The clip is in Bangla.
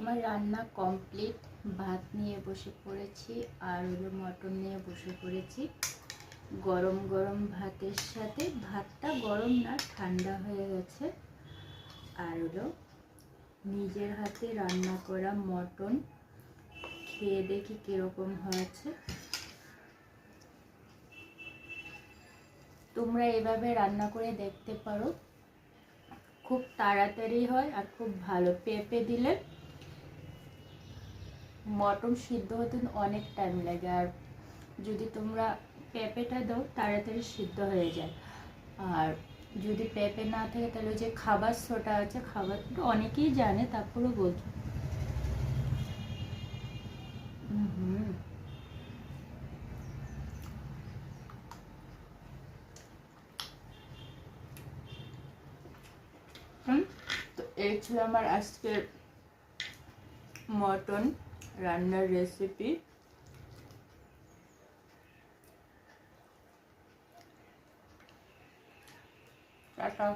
আমার রান্না কমপ্লিট। ভাত নিয়ে বসে পড়েছি আর হলো মটন নিয়ে বসে পড়েছি। গরম গরম ভাতের সাথে, ভাতটা গরম না, ঠান্ডা হয়ে গেছে। আর হলো নিজের হাতে রান্না করা মটন, খেয়ে দেখি কীরকম হয়েছে। তোমরা এভাবে রান্না করে দেখতে পারো, খুব তাড়াতাড়ি হয় আর খুব ভালো। পেঁপে দিলে মটন সিদ্ধ হতে অনেক টাইম লাগে, আর যদি তোমরা পেঁপেটা দাও তাড়াতাড়ি সিদ্ধ হয়ে যায়। আর যদি পেঁপে না থাকে তাহলে যে খাবার সোডা আছে, খাবারটা অনেকেই জানে, তারপরেও বলছো। তো এই ছিল আমার আজকের মটন রান্নার রেসিপি। টাটা।